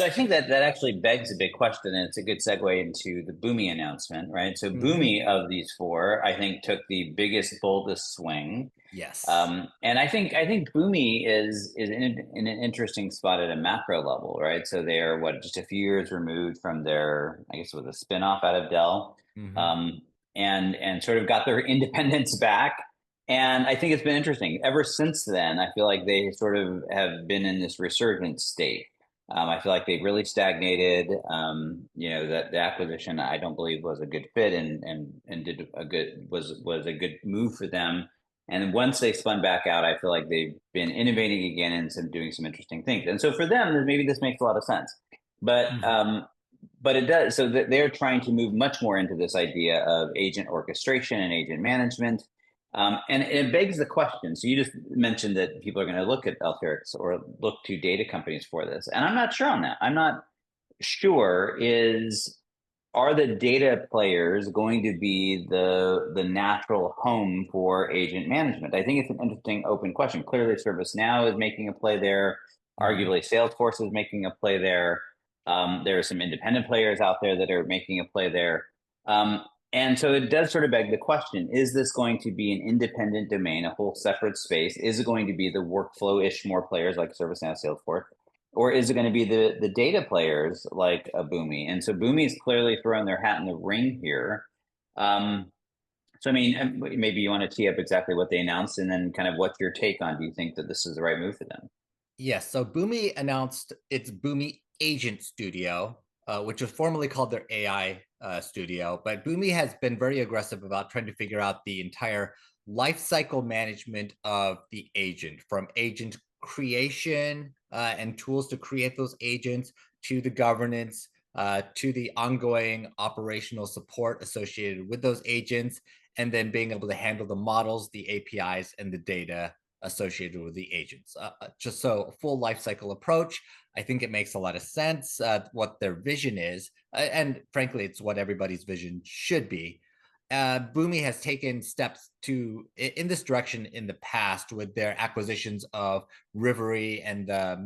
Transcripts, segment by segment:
So I think that actually begs a big question, and it's a good segue into the Boomi announcement, right? So Hmm. Boomi of these four, I think, took the biggest, boldest swing. Yes. And I think Boomi is in an interesting spot at a macro level, right? So they are what, just a few years removed from their, I guess, with a spinoff out of Dell, Hmm. um, and sort of got their independence back. And I think it's been interesting. Ever since then, I feel like they sort of have been in this resurgent state. I feel like they've really stagnated. That the acquisition I don't believe was a good fit, and did a good was a good move for them. And once they spun back out, I feel like they've been innovating again and doing some interesting things. And so for them, maybe this makes a lot of sense. But Hmm. um, but it does. So they're trying to move much more into this idea of agent orchestration and agent management. And it begs the question. So you just mentioned that people are going to look at Alteryx or look to data companies for this. And I'm not sure on that. I'm not sure is are the data players going to be the natural home for agent management? I think it's an interesting open question. Clearly, ServiceNow is making a play there. Hmm. Arguably, Salesforce is making a play there. There are some independent players out there that are making a play there. And so it does sort of beg the question, is this going to be an independent domain, a whole separate space? Is it going to be the workflow-ish more players like ServiceNow, Salesforce? Or is it going to be the data players like a Boomi? And so Boomi is clearly throwing their hat in the ring here. Um, so I mean, maybe you want to tee up exactly what they announced, and then kind of what's your take on? Do you think that this is the right move for them? Yes. So Boomi announced its Boomi AgentStudio, which was formerly called their AI studio. But Boomi has been very aggressive about trying to figure out the entire lifecycle management of the agent, from agent creation and tools to create those agents, to the governance, to the ongoing operational support associated with those agents, and then being able to handle the models, the APIs, and the data associated with the agents. Just so a full life cycle approach. I think it makes a lot of sense what their vision is, and frankly, it's what everybody's vision should be. Boomi has taken steps in this direction in the past with their acquisitions of Rivery and the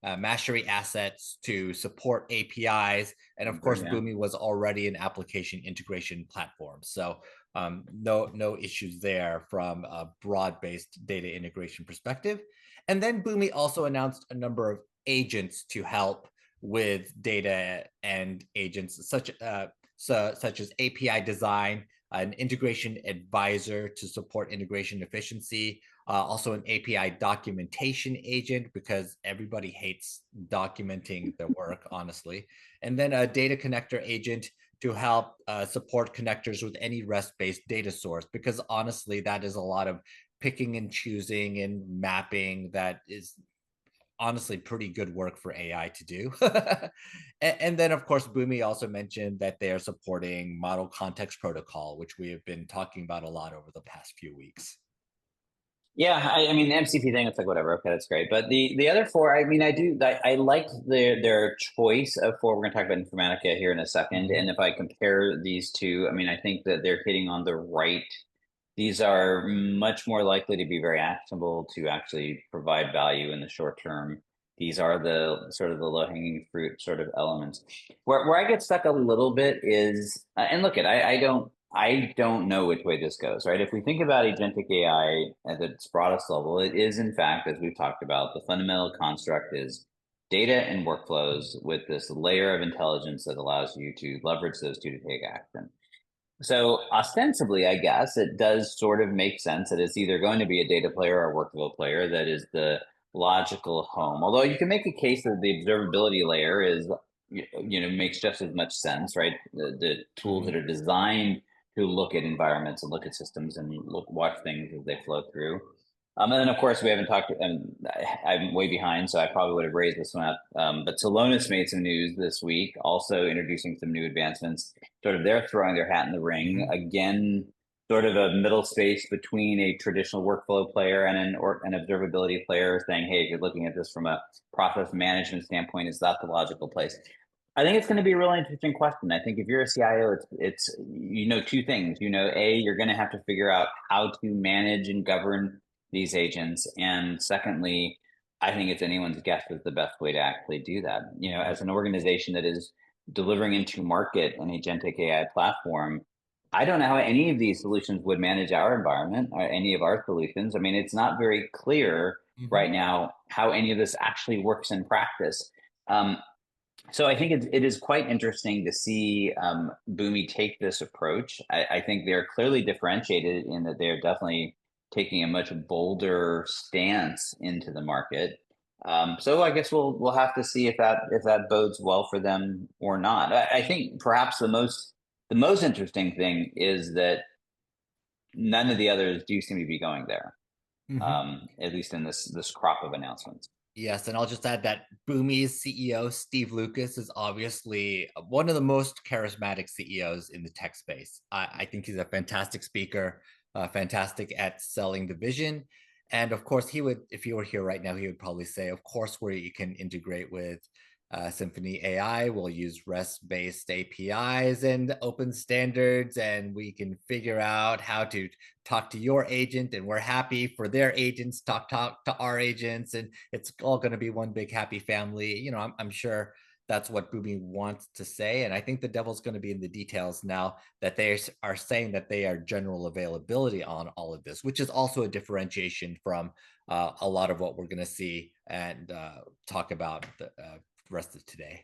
Mashery assets to support APIs. And of course, Yeah. Boomi was already an application integration platform. So no issues there from a broad-based data integration perspective. And then Boomi also announced a number of agents to help with data and agents such as API design, an integration advisor to support integration efficiency, also an API documentation agent because everybody hates documenting their work, honestly, and then a data connector agent to help support connectors with any REST-based data source, because honestly, that is a lot of picking and choosing and mapping that is honestly pretty good work for AI to do. And then, of course, Boomi also mentioned that they are supporting model context protocol, which we have been talking about a lot over the past few weeks. Yeah, I mean the MCP thing, it's like whatever, okay, that's great. But the other four, I mean, I like their choice of four. We're gonna talk about Informatica here in a second. Mhm. And if I compare these two, I mean, I think that they're hitting on the right. These are much more likely to be very actionable to actually provide value in the short term. These are the sort of the low hanging fruit sort of elements. Where I get stuck a little bit is, and look at I don't know which way this goes, right? If we think about agentic AI at its broadest level, it is in fact, as we've talked about, the fundamental construct is data and workflows with this layer of intelligence that allows you to leverage those two to take action. So ostensibly, I guess it does sort of make sense that it's either going to be a data player or a workflow player that is the logical home. Although you can make a case that the observability layer is, makes just as much sense, right? The tools that Mhm. are designed to look at environments and look at systems and watch things as they flow through. And then, of course, we haven't talked, and I'm way behind, so I probably would have raised this one up. But Salonis made some news this week, also introducing some new advancements. Sort of they're throwing their hat in the ring. Mhm. Again, sort of a middle space between a traditional workflow player and an observability player, saying, hey, if you're looking at this from a process management standpoint, is that the logical place? I think it's going to be a really interesting question. I think if you're a CIO, it's two things. A, you're going to have to figure out how to manage and govern these agents, and secondly, I think it's anyone's guess is the best way to actually do that. As an organization that is delivering into market an agentic AI platform, I don't know how any of these solutions would manage our environment or any of our solutions. I mean, it's not very clear Mhm. right now how any of this actually works in practice. Um, so I think it is quite interesting to see Boomi take this approach. I think they're clearly differentiated in that they're definitely taking a much bolder stance into the market. So I guess we'll have to see if that bodes well for them or not. I think perhaps the most interesting thing is that none of the others do seem to be going there, Mhm. at least in this crop of announcements. Yes, and I'll just add that Boomi's CEO, Steve Lucas, is obviously one of the most charismatic CEOs in the tech space. I think he's a fantastic speaker, fantastic at selling the vision. And of course, he would, if he were here right now, he would probably say, of course, where you can integrate with Symphony AI, we'll use REST-based APIs and open standards, and we can figure out how to talk to your agent, and we're happy for their agents talk to our agents, and it's all going to be one big happy family. I'm sure that's what Boomi wants to say, and I think the devil's going to be in the details now that they are saying that they are general availability on all of this, which is also a differentiation from a lot of what we're going to see and talk about the rest of today.